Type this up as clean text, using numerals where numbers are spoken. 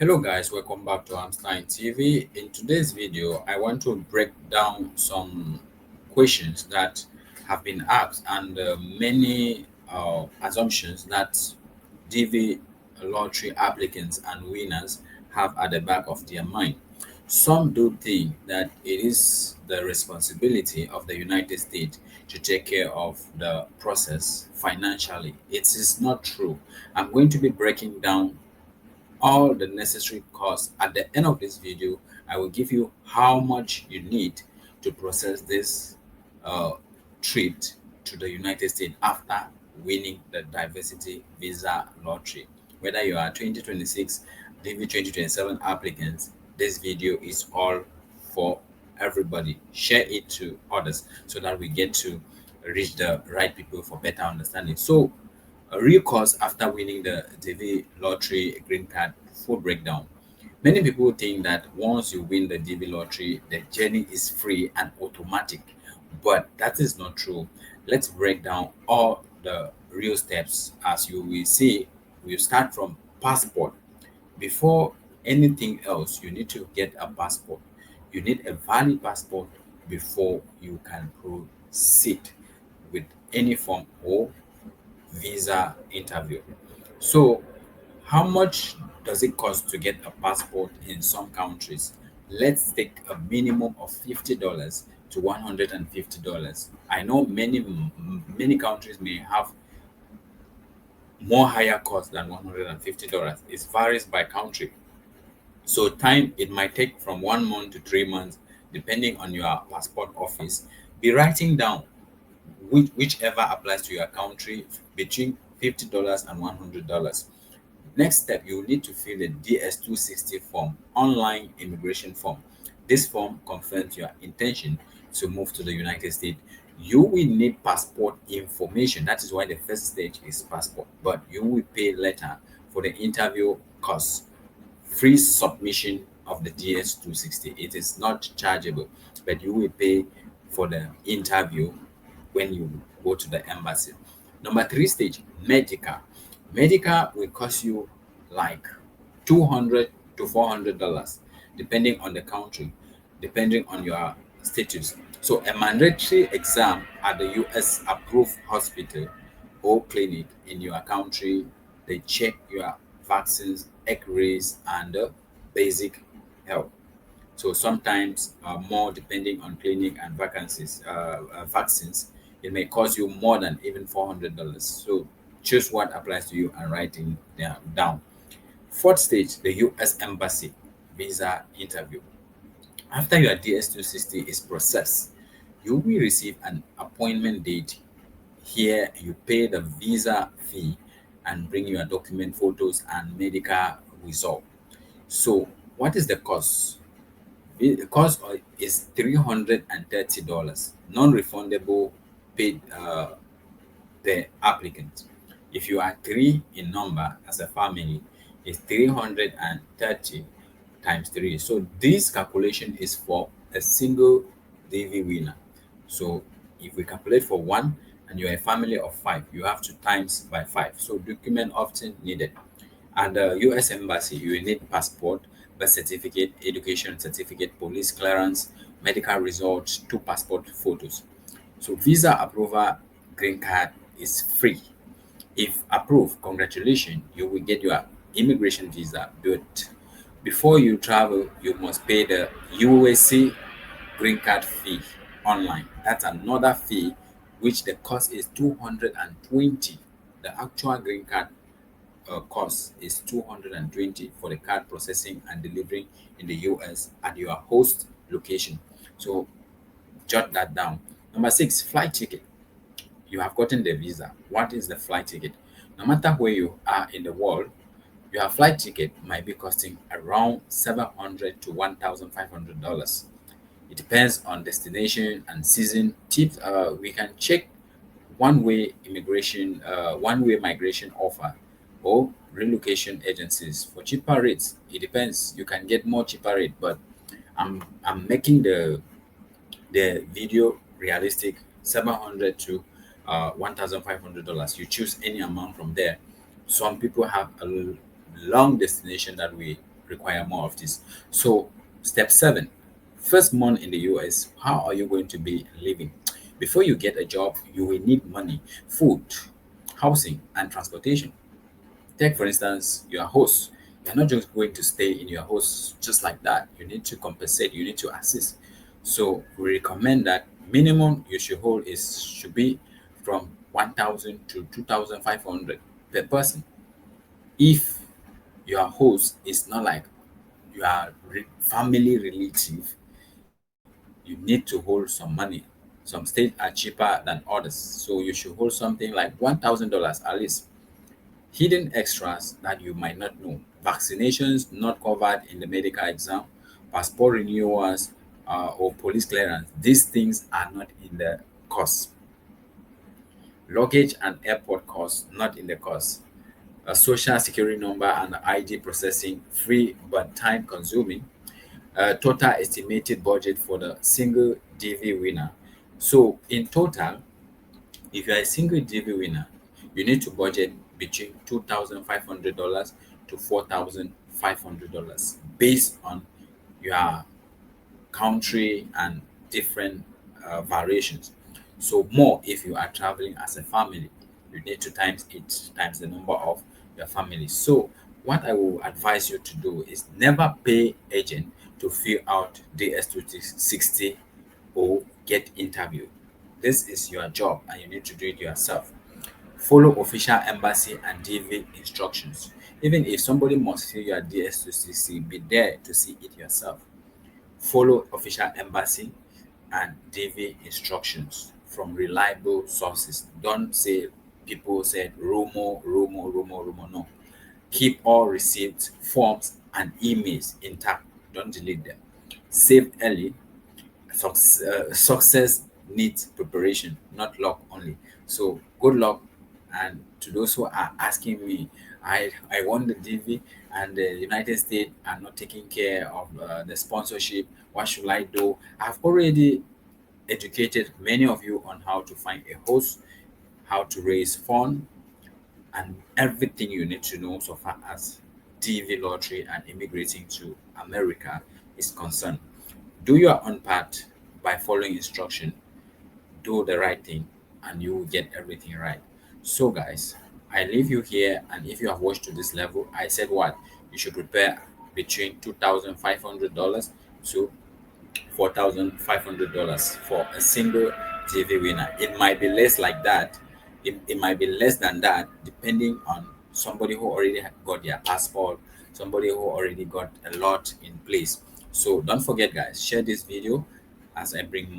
Hello guys, welcome back to Amstein TV. In today's video, I want to break down some questions that have been asked and many assumptions that DV lottery applicants and winners have at the back of their mind. Some do think that it is the responsibility of the United States to take care of the process financially. It is not true. I'm going to be breaking down all the necessary costs. At the end of this video, I will give you how much you need to process this uh, trip to the United States after winning the diversity visa lottery. Whether you are 2026 DV 2027 applicants, this video is all for everybody. Share it to others so that we get to reach the right people for better understanding. So a real cost after winning the DV lottery green card. Full breakdown. Many people think that once you win the DV lottery, the journey is free and automatic, but that is not true. Let's break down all the real steps. As you will see, we start from passport. Before anything else, you need to get a passport. You need a valid passport before you can proceed with any form or visa interview. So, how much does it cost to get a passport in some countries? Let's take a minimum of $50 to $150. I know many countries may have more higher cost than $150. It varies by country. So time it might take from 1 month to 3 months, depending on your passport office. Be writing down whichever applies to your country between $50 and $100. Next step, you will need to fill the DS-260 form, online immigration form. This form confirms your intention to move to the United States. You will need passport information. That is why the first stage is passport, but you will pay later for the interview costs. Free submission of the DS-260. It is not chargeable, but you will pay for the interview when you go to the embassy. Number three stage, medical. Medical will cost you like $200 to $400, depending on the country, depending on your status. So a mandatory exam at the US approved hospital or clinic in your country, they check your vaccines, x-rays, and basic health. So sometimes more depending on clinic and vaccines, it may cost you more than even $400. So choose what applies to you and write it down. Fourth stage, the US Embassy visa interview. After your DS-260 is processed, you will receive an appointment date. Here, you pay the visa fee and bring your document, photos, and medical result. So, what is the cost? The cost is $330, non-refundable, paid the applicant. If you are three in number as a family, it's 330 times 3. So this calculation is for a single DV winner. So if we calculate for one and you're a family of five, you have to times by 5. So document often needed. At the US Embassy, you will need passport, birth certificate, education certificate, police clearance, medical results, 2 passport photos. So visa approval green card is free. If approved, congratulations, you will get your immigration visa. But before you travel, you must pay the USC green card fee online. That's another fee, which the cost is 220. The actual green card cost is 220 for the card processing and delivering in the US at your host location. So jot that down. Number 6, flight ticket. You have gotten the visa. What is the flight ticket? No matter where you are in the world, your flight ticket might be costing around $700 to $1,500. It depends on destination and season. Tips: we can check one-way migration offer, or relocation agencies for cheaper rates. It depends. You can get more cheaper rate, but I'm making the video realistic. 700 to $1,500. You choose any amount from there. Some people have a long destination that we require more of this. So, step 7, first month in the US, how are you going to be living? Before you get a job, you will need money, food, housing, and transportation. Take, for instance, your host. You're not just going to stay in your house just like that. You need to compensate, you need to assist. So we recommend that minimum you should hold is should be from 1,000 to 2,500 per person. If your host is not like your family relative, you need to hold some money. Some states are cheaper than others, so you should hold something like $1,000 at least. Hidden extras that you might not know: vaccinations not covered in the medical exam, passport renewals, or police clearance. These things are not in the cost. Luggage and airport costs not in the cost. A social security number and ID processing free but time consuming. Total estimated budget for the single DV winner. So in total, if you're a single DV winner, you need to budget between $2,500 to $4,500 based on your country and different variations. So more if you are traveling as a family, you need to times it times the number of your family. So what I will advise you to do is never pay agent to fill out DS260 or get interviewed. This is your job and you need to do it yourself. Follow official embassy and DV instructions. Even if somebody must fill your DS260, be there to see it yourself. Follow official embassy and DV instructions from reliable sources. Don't say people said rumor. No. Keep all receipts, forms, and emails intact. Don't delete them. Save early. Success needs preparation, not luck only. So good luck. And to those who are asking me, I want the DV and the United States are not taking care of the sponsorship. What should I do? I've already educated many of you on how to find a host, how to raise funds, and everything you need to know so far as DV lottery and immigrating to America is concerned. Do your own part by following instruction. Do the right thing, and you will get everything right. So, guys, I leave you here. And if you have watched to this level, I said what you should prepare between $2,500 to $4,500 for a single TV winner. It might be less like that. It might be less than that, depending on somebody who already got their passport, somebody who already got a lot in place. So don't forget, guys, share this video as I bring more.